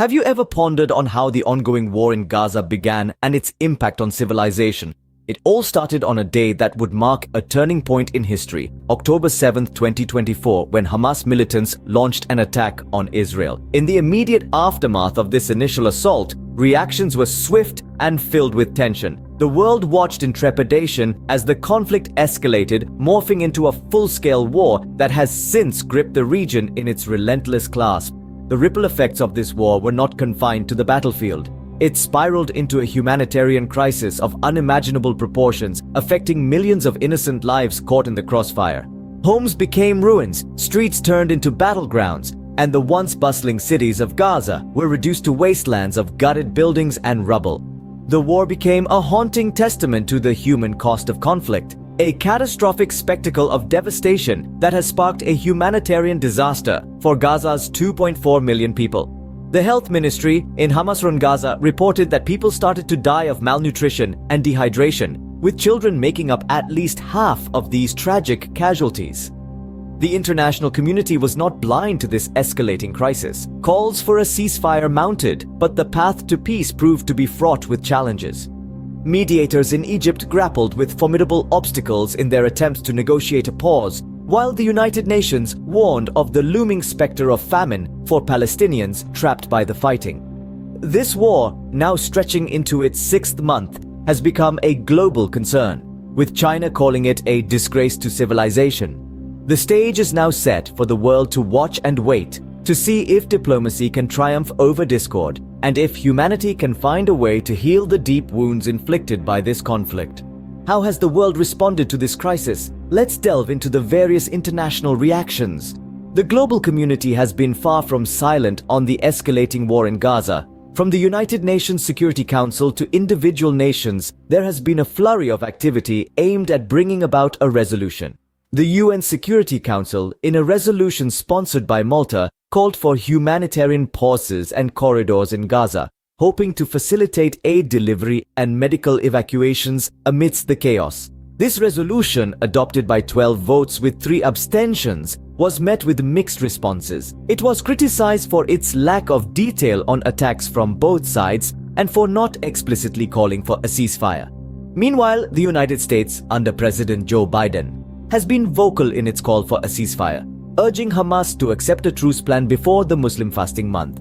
Have you ever pondered on how the ongoing war in Gaza began and its impact on civilization? It all started on a day that would mark a turning point in history, October 7, 2024, when Hamas militants launched an attack on Israel. In the immediate aftermath of this initial assault, reactions were swift and filled with tension. The world watched in trepidation as the conflict escalated, morphing into a full-scale war that has since gripped the region in its relentless clasp. The ripple effects of this war were not confined to the battlefield. It spiraled into a humanitarian crisis of unimaginable proportions, affecting millions of innocent lives caught in the crossfire. Homes became ruins, streets turned into battlegrounds, and the once bustling cities of Gaza were reduced to wastelands of gutted buildings and rubble. The war became a haunting testament to the human cost of conflict, a catastrophic spectacle of devastation that has sparked a humanitarian disaster for Gaza's 2.4 million people. The health ministry in Hamas-run Gaza reported that people started to die of malnutrition and dehydration, with children making up at least half of these tragic casualties. The international community was not blind to this escalating crisis. Calls for a ceasefire mounted, but the path to peace proved to be fraught with challenges. Mediators in Egypt grappled with formidable obstacles in their attempts to negotiate a pause, while the United Nations warned of the looming specter of famine for Palestinians trapped by the fighting. This war, now stretching into its 6th month, has become a global concern, with China calling it a disgrace to civilization. The stage is now set for the world to watch and wait to see if diplomacy can triumph over discord and if humanity can find a way to heal the deep wounds inflicted by this conflict. How has the world responded to this crisis? Let's delve into the various international reactions. The global community has been far from silent on the escalating war in Gaza. From the United Nations Security Council to individual nations, there has been a flurry of activity aimed at bringing about a resolution. The UN Security Council, in a resolution sponsored by Malta, called for humanitarian pauses and corridors in Gaza, hoping to facilitate aid delivery and medical evacuations amidst the chaos. This resolution, adopted by 12 votes with 3 abstentions, was met with mixed responses. It was criticized for its lack of detail on attacks from both sides and for not explicitly calling for a ceasefire. Meanwhile, the United States, under President Joe Biden, has been vocal in its call for a ceasefire, urging Hamas to accept a truce plan before the Muslim fasting month.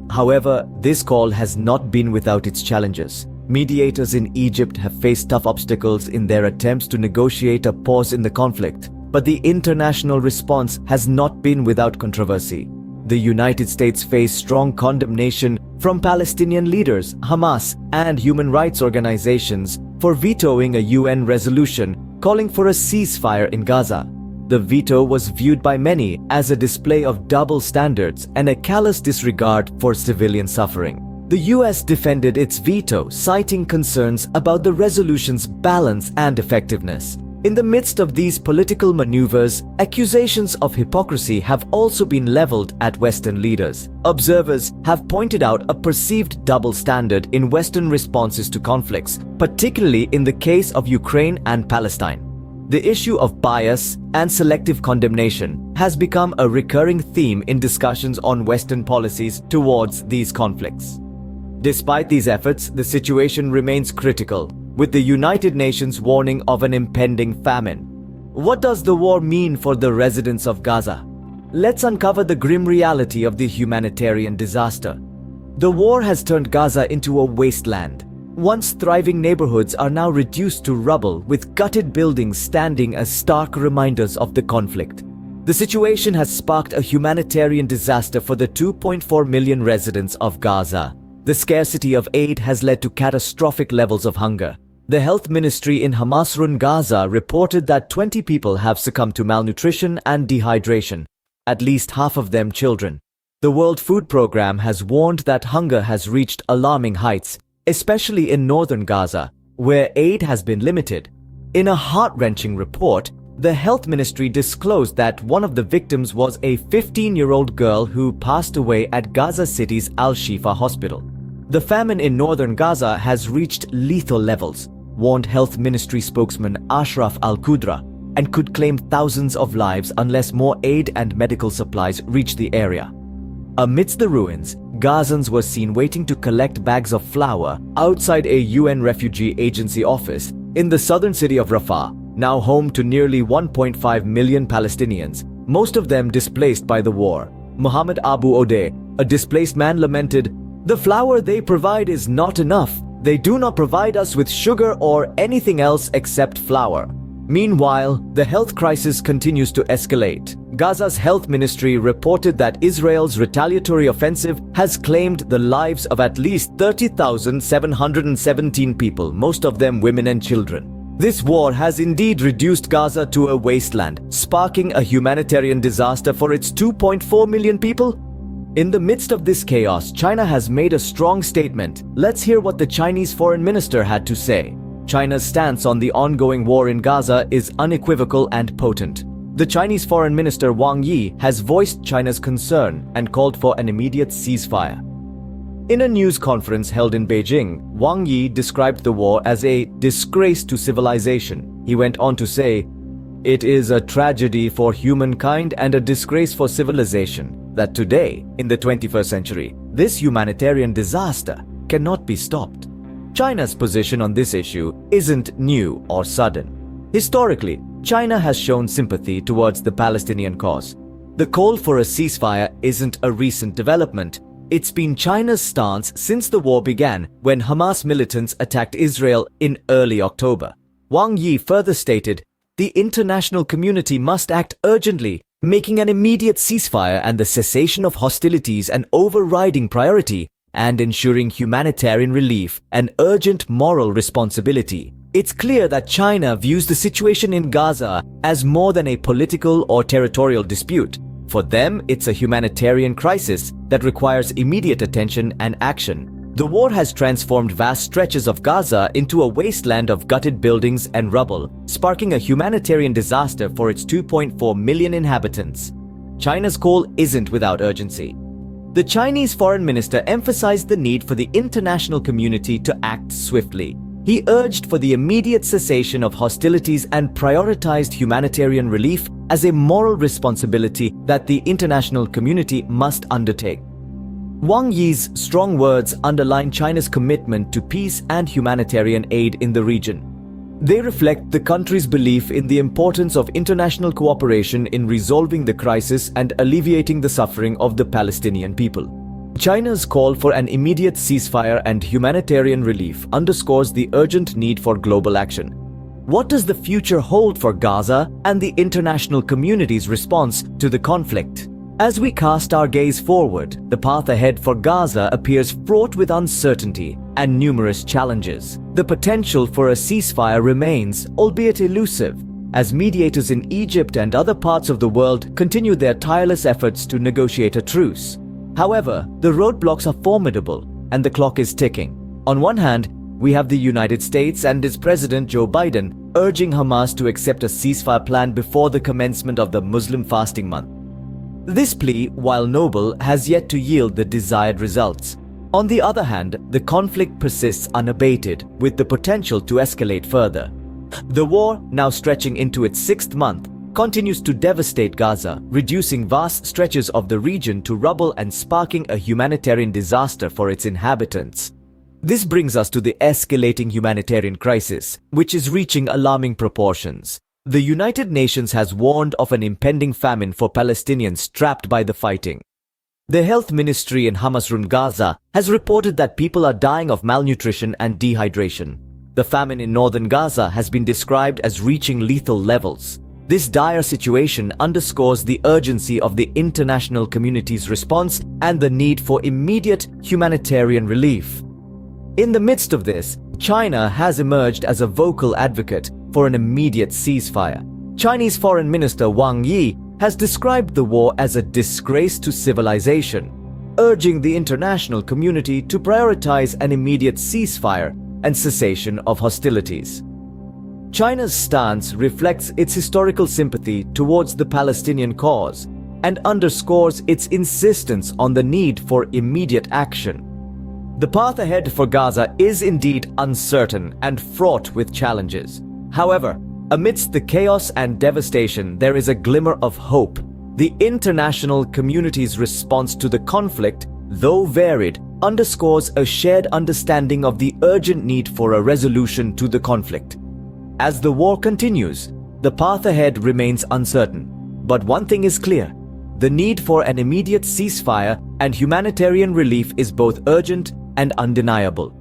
However, this call has not been without its challenges. Mediators in Egypt have faced tough obstacles in their attempts to negotiate a pause in the conflict, but the international response has not been without controversy. The United States faced strong condemnation from Palestinian leaders, Hamas, and human rights organizations for vetoing a UN resolution calling for a ceasefire in Gaza. The veto was viewed by many as a display of double standards and a callous disregard for civilian suffering. The US defended its veto, citing concerns about the resolution's balance and effectiveness. In the midst of these political maneuvers, accusations of hypocrisy have also been leveled at Western leaders. Observers have pointed out a perceived double standard in Western responses to conflicts, particularly in the case of Ukraine and Palestine. The issue of bias and selective condemnation has become a recurring theme in discussions on Western policies towards these conflicts. Despite these efforts, the situation remains critical, with the United Nations warning of an impending famine. What does the war mean for the residents of Gaza? Let's uncover the grim reality of the humanitarian disaster. The war has turned Gaza into a wasteland. Once thriving neighborhoods are now reduced to rubble, with gutted buildings standing as stark reminders of the conflict. The situation has sparked a humanitarian disaster for the 2.4 million residents of Gaza. The scarcity of aid has led to catastrophic levels of hunger. The health ministry in Hamas-run Gaza reported that 20 people have succumbed to malnutrition and dehydration, at least half of them children. The World Food Programme has warned that hunger has reached alarming heights, especially in northern Gaza, where aid has been limited. In a heart-wrenching report, the health ministry disclosed that one of the victims was a 15-year-old girl who passed away at Gaza City's Al-Shifa hospital. The famine in northern Gaza has reached lethal levels, warned health ministry spokesman Ashraf Al-Qudra, and could claim thousands of lives unless more aid and medical supplies reach the area. Amidst the ruins, Gazans were seen waiting to collect bags of flour outside a UN refugee agency office in the southern city of Rafah, now home to nearly 1.5 million Palestinians, most of them displaced by the war. Muhammad Abu Odeh, a displaced man, lamented, "The flour they provide is not enough. They do not provide us with sugar or anything else except flour." Meanwhile, the health crisis continues to escalate. Gaza's health ministry reported that Israel's retaliatory offensive has claimed the lives of at least 30,717 people, most of them women and children. This war has indeed reduced Gaza to a wasteland, sparking a humanitarian disaster for its 2.4 million people. In the midst of this chaos, China has made a strong statement. Let's hear what the Chinese foreign minister had to say. China's stance on the ongoing war in Gaza is unequivocal and potent. The Chinese Foreign Minister Wang Yi has voiced China's concern and called for an immediate ceasefire. In a news conference held in Beijing, Wang Yi described the war as a disgrace to civilization. He went on to say, "It is a tragedy for humankind and a disgrace for civilization that today, in the 21st century, this humanitarian disaster cannot be stopped." China's position on this issue isn't new or sudden. Historically, China has shown sympathy towards the Palestinian cause. The call for a ceasefire isn't a recent development. It's been China's stance since the war began when Hamas militants attacked Israel in early October. Wang Yi further stated, "The international community must act urgently, making an immediate ceasefire and the cessation of hostilities an overriding priority, and ensuring humanitarian relief an urgent moral responsibility." It's clear that China views the situation in Gaza as more than a political or territorial dispute. For them, it's a humanitarian crisis that requires immediate attention and action. The war has transformed vast stretches of Gaza into a wasteland of gutted buildings and rubble, sparking a humanitarian disaster for its 2.4 million inhabitants. China's call isn't without urgency. The Chinese foreign minister emphasized the need for the international community to act swiftly. He urged for the immediate cessation of hostilities and prioritized humanitarian relief as a moral responsibility that the international community must undertake. Wang Yi's strong words underline China's commitment to peace and humanitarian aid in the region. They reflect the country's belief in the importance of international cooperation in resolving the crisis and alleviating the suffering of the Palestinian people. China's call for an immediate ceasefire and humanitarian relief underscores the urgent need for global action. What does the future hold for Gaza and the international community's response to the conflict? As we cast our gaze forward, the path ahead for Gaza appears fraught with uncertainty and numerous challenges. The potential for a ceasefire remains, albeit elusive, as mediators in Egypt and other parts of the world continue their tireless efforts to negotiate a truce. However, the roadblocks are formidable and the clock is ticking. On one hand, we have the United States and its President Joe Biden urging Hamas to accept a ceasefire plan before the commencement of the Muslim fasting month. This plea, while noble, has yet to yield the desired results. On the other hand, the conflict persists unabated, with the potential to escalate further. The war, now stretching into its 6th month, continues to devastate Gaza, reducing vast stretches of the region to rubble and sparking a humanitarian disaster for its inhabitants. This brings us to the escalating humanitarian crisis, which is reaching alarming proportions. The United Nations has warned of an impending famine for Palestinians trapped by the fighting. The health ministry in Hamas-run Gaza has reported that people are dying of malnutrition and dehydration. The famine in northern Gaza has been described as reaching lethal levels. This dire situation underscores the urgency of the international community's response and the need for immediate humanitarian relief. In the midst of this, China has emerged as a vocal advocate for an immediate ceasefire. Chinese Foreign Minister Wang Yi has described the war as a disgrace to civilization, urging the international community to prioritize an immediate ceasefire and cessation of hostilities. China's stance reflects its historical sympathy towards the Palestinian cause and underscores its insistence on the need for immediate action. The path ahead for Gaza is indeed uncertain and fraught with challenges. However, amidst the chaos and devastation, there is a glimmer of hope. The international community's response to the conflict though varied, underscores a shared understanding of the urgent need for a resolution to the conflict. As the war continues, the path ahead remains uncertain. But one thing is clear: the need for an immediate ceasefire and humanitarian relief is both urgent and undeniable.